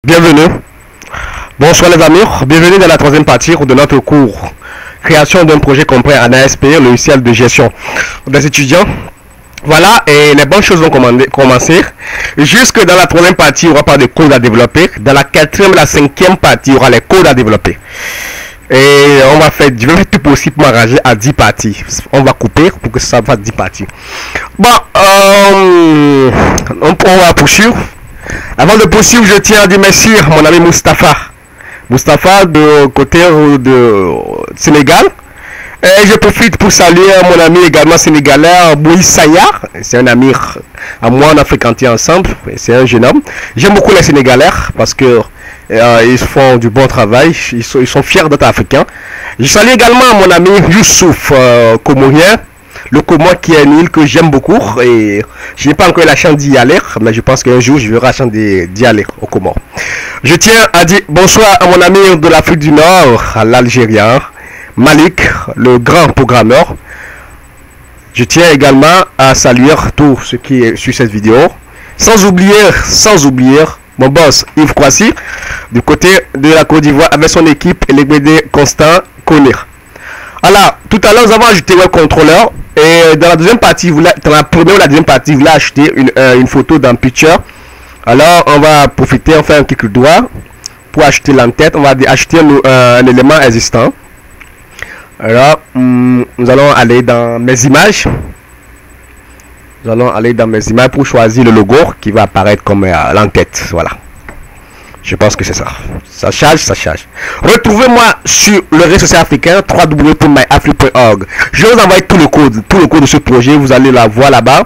Bienvenue. Bonsoir les amis, bienvenue dans la troisième partie de notre cours. Création d'un projet complet en ASP, logiciel de gestion des étudiants. Voilà, et les bonnes choses vont commencer. Jusque dans la troisième partie, il y aura pas de code à développer. Dans la quatrième et la cinquième partie, il y aura les codes à développer. Et je vais faire tout possible pour m'arranger à 10 parties. On va couper pour que ça fasse 10 parties. Bon, on va poursuivre. Avant de poursuivre, je tiens à dire merci à mon ami Mustapha. Mustapha de côté de Sénégal. Et je profite pour saluer mon ami également sénégalais, Moïse Sayar. C'est un ami à moi, on a fréquenté ensemble. C'est un jeune homme. J'aime beaucoup les Sénégalais parce que ils font du bon travail. Ils sont fiers d'être africains. Je salue également mon ami Youssouf Comorien. Le Comore qui est une île que j'aime beaucoup et je n'ai pas encore eu la chance d'y aller, mais je pense qu'un jour je verrai la chance d'y aller au Comore. Je tiens à dire bonsoir à mon ami de l'Afrique du Nord, à l'Algérien, Malik, le grand programmeur. Je tiens également à saluer tous ceux qui est sur cette vidéo, sans oublier mon boss Yves Kwasi, du côté de la Côte d'Ivoire avec son équipe et les BD Constant Konir. Alors, tout à l'heure, nous avons ajouté Web Controller. Et dans la deuxième partie, dans la première ou la deuxième partie, vous voulez acheter une photo d'un picture. Alors, on va profiter, on fait un clic droit pour acheter l'entête. On va acheter un élément existant. Alors, nous allons aller dans mes images. Nous allons aller dans mes images pour choisir le logo qui va apparaître comme l'entête. Voilà. Je pense que c'est ça. Ça charge. Retrouvez-moi sur le réseau social africain www.myafrique.org. Je vais vous envoyer tout le code de ce projet. Vous allez la voir là-bas.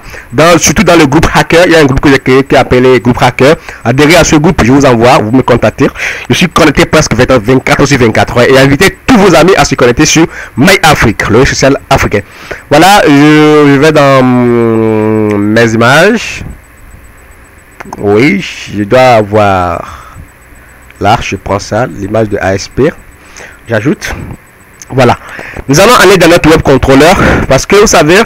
Surtout dans le groupe Hacker. Il y a un groupe que j'ai créé qui est appelé groupe Hacker. Adhérez à ce groupe, je vous envoie. Vous me contactez. Je suis connecté presque 24 sur 24 heures. Et invitez tous vos amis à se connecter sur MyAfrique, le réseau social africain. Voilà, je vais dans mes images. Oui, je dois avoir... Là, je prends ça, l'image de ASP. J'ajoute. Voilà. Nous allons aller dans notre web controller parce que vous savez,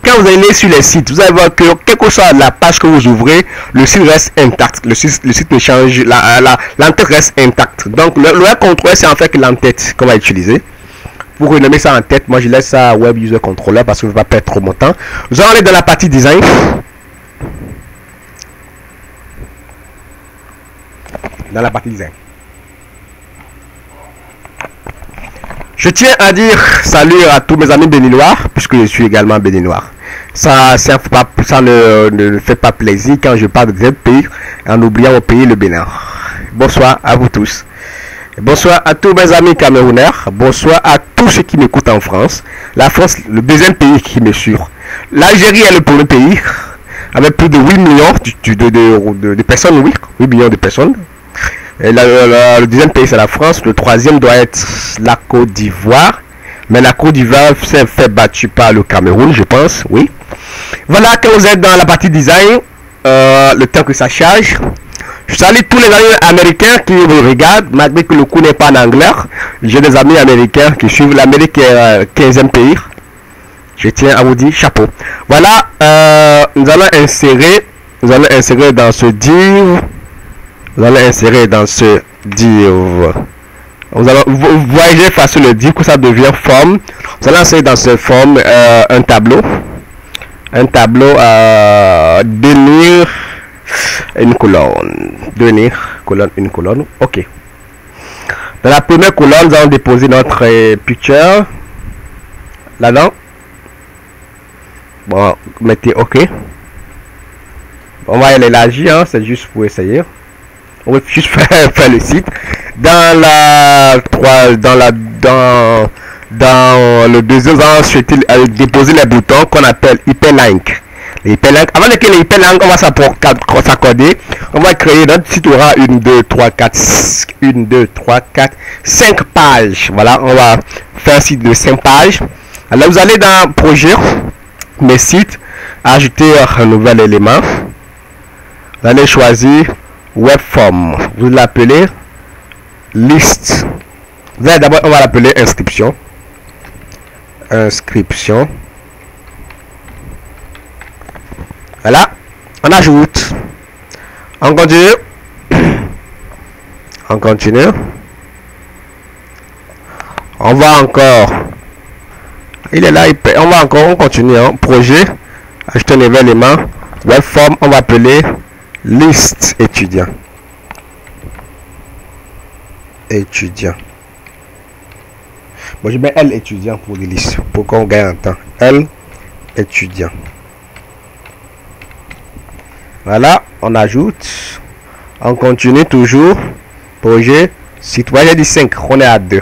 quand vous allez sur les sites, vous allez voir que quelle que soit la page que vous ouvrez, le site reste intact. Le site ne change, l'entête reste intacte. Donc, le web controller, c'est en fait l'entête qu'on va utiliser. Pour renommer ça en tête, moi je laisse ça web user controller parce que je ne vais pas perdre trop mon temps. Nous allons aller dans la partie design. Dans la partie design. Je tiens à dire salut à tous mes amis béninois, puisque je suis également béninois. Ça ne fait pas plaisir quand je parle de pays en oubliant mon pays, le Bénin. Bonsoir à vous tous. Bonsoir à tous mes amis camerounais. Bonsoir à tous ceux qui m'écoutent en France. La France, le deuxième pays qui me suit. L'Algérie est le premier pays, avec plus de 8 millions de personnes, oui, 8 millions de personnes. Et le deuxième pays c'est la France, le troisième doit être la Côte d'Ivoire, mais la Côte d'Ivoire s'est fait battre par le Cameroun, je pense, oui. Voilà, quand vous êtes dans la partie design, le temps que ça charge. Je salue tous les amis américains qui vous regardent, malgré que le coup n'est pas en anglais. J'ai des amis américains qui suivent l'Amérique qui est 15e pays. Je tiens à vous dire chapeau. Voilà, nous allons insérer dans ce div. Vous allez insérer dans ce div. Vous voyez face le div que ça devient forme. Vous allez insérer dans ce forme un tableau. Un tableau devenir une colonne. Devenir colonne, une colonne. Ok. Dans la première colonne, nous allons déposer notre picture. Là-dedans. Bon, mettez OK. On va élargir, hein, c'est juste pour essayer. On va juste faire le site. Dans le deuxième, on va déposer les boutons qu'on appelle hyperlink. Les hyperlinks. Avant que les hyperlinks, on va s'accorder. On va créer notre site aura 1, 2, 3, 4, 5 pages. Voilà, on va faire un site de 5 pages. Alors vous allez dans projet, mes sites, ajouter un nouvel élément. Vous allez choisir Webform, vous l'appelez liste. Vous allez d'abord, on va l'appeler inscription. Voilà, on ajoute. On continue. On continue. On va encore. Il est là, on va encore, on continue. Hein. Projet. Ajouter un nouvel élément. Webform, on va appeler liste étudiant. Étudiant. Bon, je mets L étudiant pour les listes. Pour qu'on gagne en temps. L étudiant. Voilà, on ajoute. On continue toujours. Projet. Citoyen du 5. On est à 2.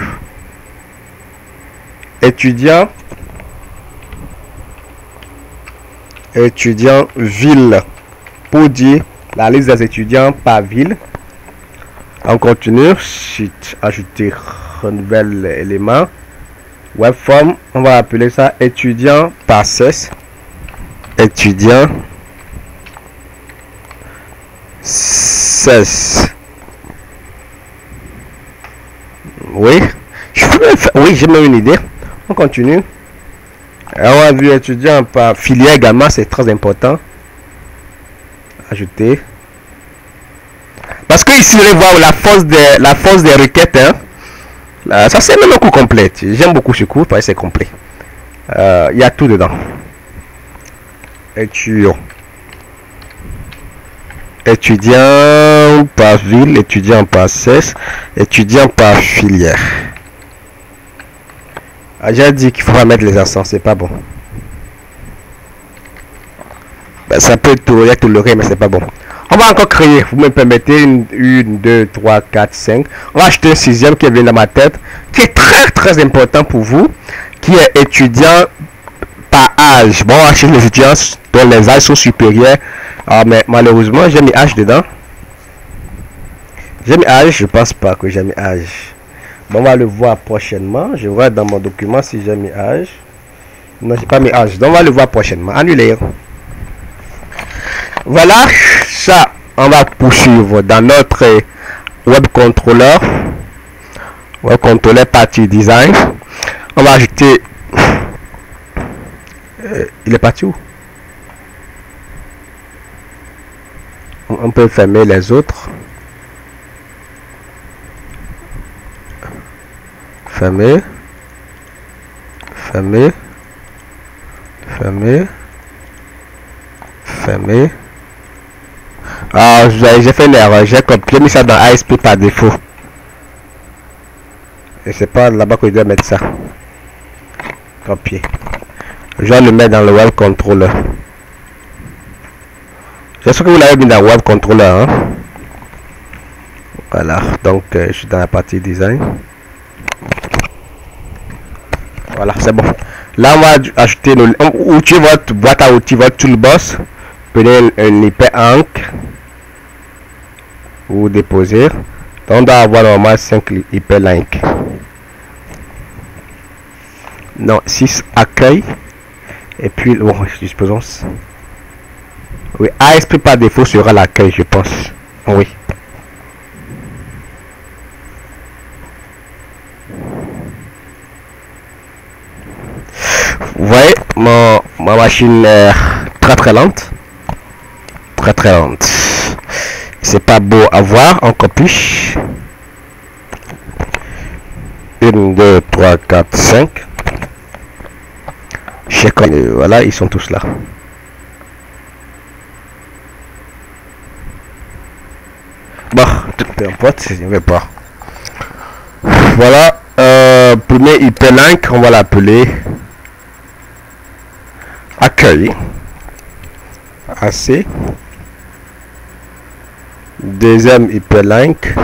Étudiant. Étudiant ville. Pour dire la liste des étudiants par ville. On continue. Site. Ajouter un nouvel élément. Webform. On va appeler ça étudiant par 16. Étudiant 16. Oui. Oui, j'ai même une idée. On continue. On a vu étudiant par filière également, c'est très important. Ajouter. Parce que ici, vous allez voir la force des requêtes. Hein. Là, ça, c'est même un coup complet. J'aime beaucoup ce cours parce que c'est complet. Il y a tout dedans. Étudiant par ville, étudiant par sexe, étudiant par filière. J'ai dit qu'il faut pas mettre les accents, c'est pas bon. Ben, ça peut tolérer, mais c'est pas bon. On va encore créer, vous me permettez, une 2, 3, 4, 5. On va acheter un 6e qui vient dans ma tête, qui est très important pour vous, qui est étudiant par âge. Bon, on va acheter les étudiants dont les âges sont supérieurs. Mais malheureusement, j'ai mis âge dedans. J'ai mis âge, je pense pas que j'ai mis âge. Bon, on va le voir prochainement. Je vois dans mon document si j'ai mis âge. Non, j'ai pas mis âge. Donc, on va le voir prochainement. Annuler. Voilà, ça, on va poursuivre dans notre web controller. Web controller partie design. On va ajouter. Il est parti où? On peut fermer les autres. Fermer. Fermer. Fermer. Fermer. Ah, j'ai fait une erreur. J'ai mis ça dans ASP par défaut. Et c'est pas là-bas que je dois mettre ça. Copier. Je vais le mettre dans le web controller. J'espère que vous l'avez mis dans web controller. Hein? Voilà. Donc, je suis dans la partie design. Voilà, c'est bon. Là, on va ajouter outils, votre boîte à outils, votre toolbox. Prenez un hyperlink. Vous déposez. Donc, on doit avoir normalement 5 hyperlinks. Non, 6 accueil. Et puis, bon, disposons. Oui, ASP par défaut sera l'accueil, je pense. Oui. Vous voyez, ma machine est très lente. Très lente. C'est pas beau à voir. On copie. 1, 2, 3, 4, 5. Voilà, ils sont tous là. Bon, peu importe, je ne vais pas. Voilà, premier hyperlink, on va l'appeler accueil. AC. Deuxième hyperlink.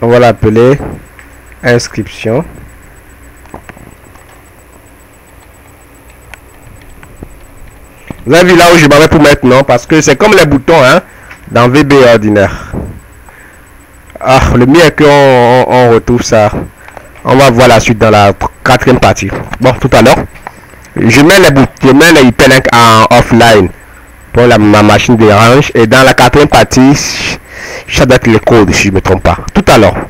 On va l'appeler inscription. Vous avez vu là où je m'en vais pour maintenant parce que c'est comme les boutons hein, dans VB ordinaire. Ah, le mieux est qu'on retrouve ça. On va voir la suite dans la 4e partie. Bon, tout à l'heure. Je mets les boutons, je mets les hyperlinks en offline pour ma machine dérange. Et dans la 4e partie, j'adapte les codes si je ne me trompe pas. Tout à l'heure.